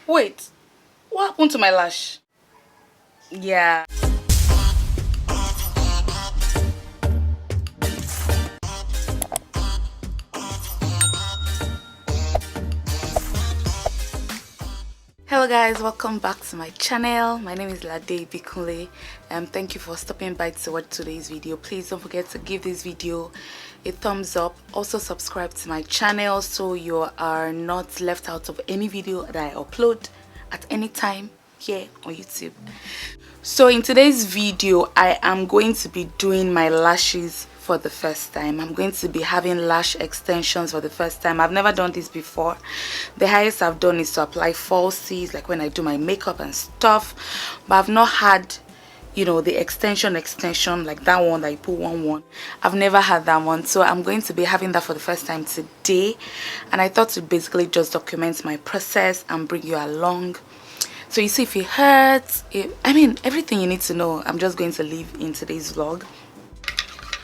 Wait, what happened to my lash? Yeah. Hello guys, welcome back to my channel. My name is Lade Bikunle. Thank you for stopping by to watch today's video. Please don't forget to give this video a thumbs up. Also subscribe to my channel so you are not left out of any video that I upload at any time here on YouTube. So in today's video, I am going to be doing my lashes for the first time. I'm going to be having lash extensions for the first time. I've never done this before. The highest I've done is to apply falsies, like when I do my makeup and stuff, but I've not had, you know, the extension like that one that you put one. I've never had that one, so I'm going to be having that for the first time today, and I thought to basically just document my process and bring you along. So you see, if it hurts, everything you need to know, I'm just going to leave in today's vlog.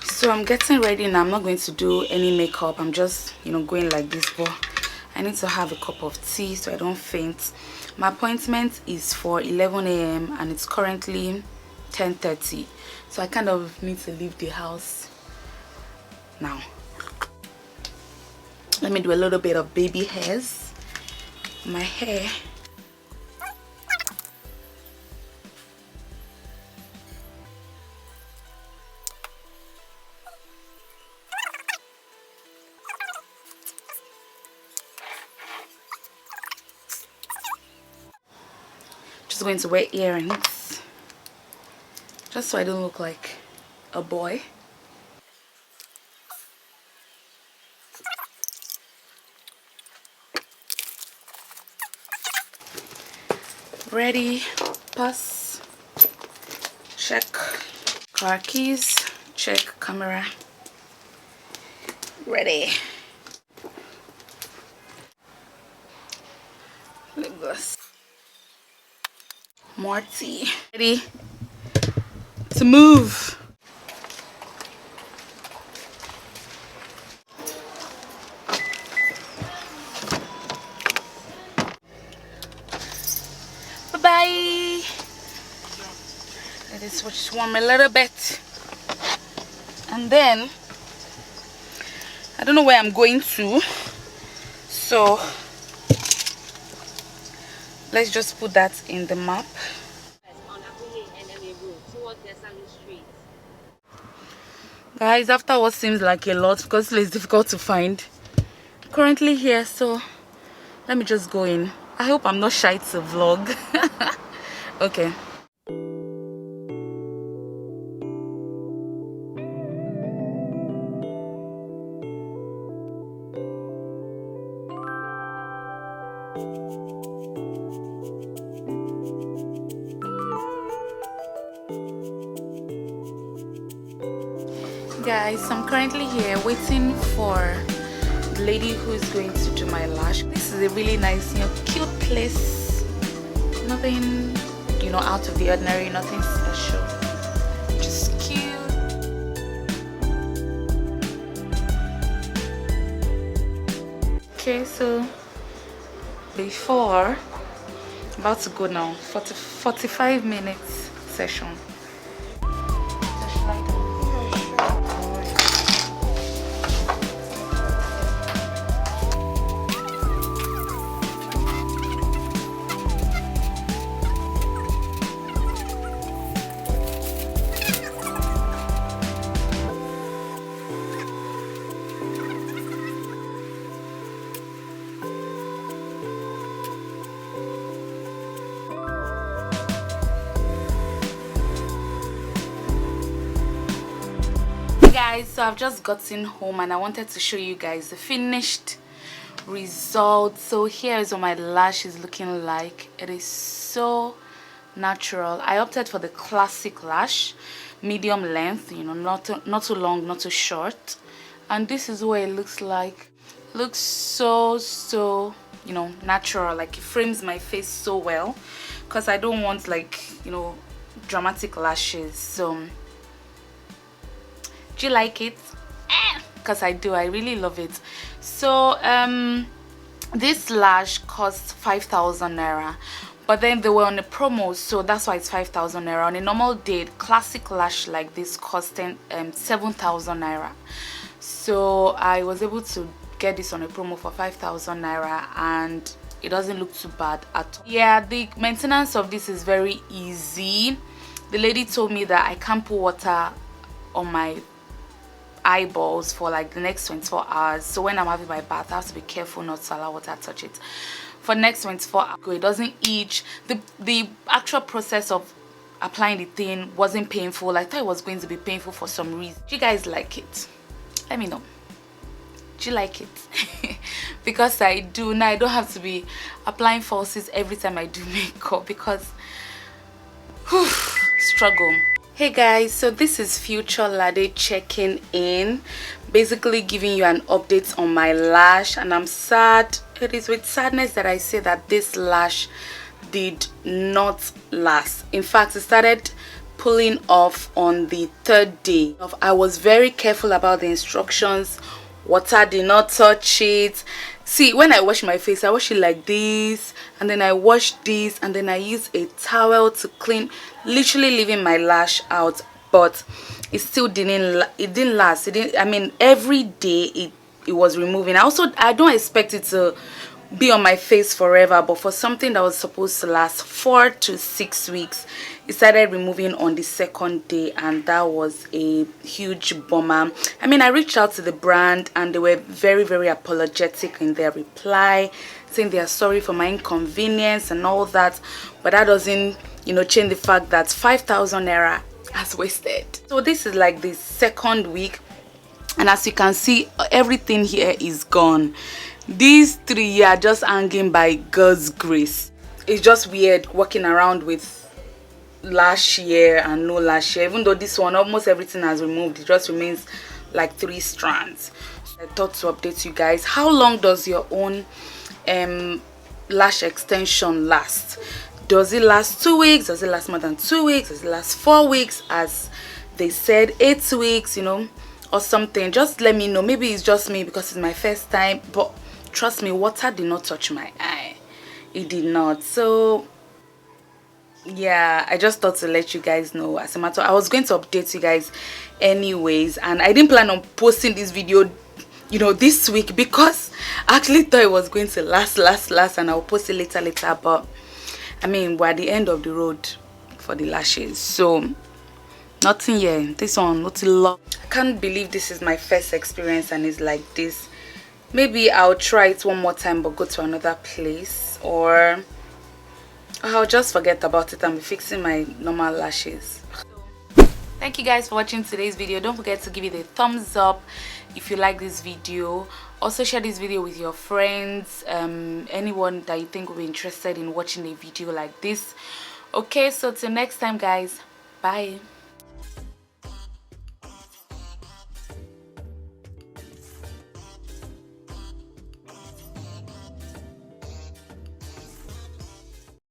So I'm getting ready now. I'm not going to do any makeup. I'm just, going like this, but I need to have a cup of tea so I don't faint. My appointment is for 11 a.m. and it's currently 10:30. So I kind of need to leave the house now. Let me do a little bit of baby hairs. My hair. Just going to wear earrings just so I don't look like a boy. Ready, pass, check car keys, check camera, ready. Lip gloss. More tea. Ready to move. Bye-bye. Let this watch warm a little bit. And then, I don't know where I'm going to. So, let's just put that in the map. Guys, after what seems like a lot, because it's difficult to find, currently here, so let me just go in. I hope I'm not shy to vlog. Okay. Guys, I'm currently here waiting for the lady who is going to do my lash. This is a really nice, cute place. Nothing, out of the ordinary, nothing special. Just cute. Okay, so before, about to go now, 45 minutes session. Guys, so I've just gotten home and I wanted to show you guys the finished result. So here is what my lash is looking like. It is so natural. I opted for the classic lash, medium length, not too long, not too short, and this is what it looks like. Looks so natural. Like, it frames my face so well because I don't want, like, dramatic lashes. So do you like it? Because I do. I really love it. So this lash cost 5,000 naira, but then they were on a promo, so that's why it's 5,000 naira. On a normal day, classic lash like this costing 7,000 naira. So I was able to get this on a promo for 5,000 naira, and it doesn't look too bad at all. Yeah, the maintenance of this is very easy. The lady told me that I can't put water on my eyeballs for like the next 24 hours. So when I'm having my bath, I have to be careful not to allow water to touch it for the next 24 hours. It doesn't itch. The actual process of applying the thing wasn't painful. I thought it was going to be painful for some reason. Do you guys like it? Let me know. Do you like it? Because I do. Now I don't have to be applying falsies every time I do makeup, because struggle. Hey guys, so this is Future Lade checking in, basically giving you an update on my lash. And I'm sad, it is with sadness that I say that this lash did not last. In fact, it started pulling off on the 3rd day. I was very careful about the instructions. Water did not touch it. See, when I wash my face, I wash it like this, and then I wash this, and then I use a towel to clean, literally leaving my lash out. But it still didn't last. I mean, every day it was removing. I don't expect it to be on my face forever, but for something that was supposed to last 4 to 6 weeks, it started removing on the 2nd day, and that was a huge bummer. I mean, I reached out to the brand, and they were very, very apologetic in their reply, saying they are sorry for my inconvenience and all that, but that doesn't, you know, change the fact that 5,000 naira has wasted. So this is like the 2nd week, and as you can see, everything here is gone. These 3 are just hanging by God's grace. It's just weird walking around with lash here and no lash here. Even though this one, almost everything has removed, it just remains like 3 strands. So I thought to update you guys. How long does your own lash extension last? Does it last 2 weeks? Does it last more than 2 weeks? Does it last 4 weeks, as they said, 8 weeks, you know, or something? Just let me know. Maybe it's just me because it's my first time, but trust me, water did not touch my eye. It did not. So yeah, I just thought to let you guys know. As a matter, I was going to update you guys anyways, and I didn't plan on posting this video, you know, this week, because I actually thought it was going to last, and I'll post it later. But I mean, we're at the end of the road for the lashes, so nothing here. This one, nothing long. I can't believe this is my first experience and it's like this. Maybe I'll try it one more time, but go to another place, or I'll just forget about it and be fixing my normal lashes. Thank you guys for watching today's video. Don't forget to give it a thumbs up if you like this video. Also share this video with your friends, anyone that you think will be interested in watching a video like this. Okay, so till next time guys, bye.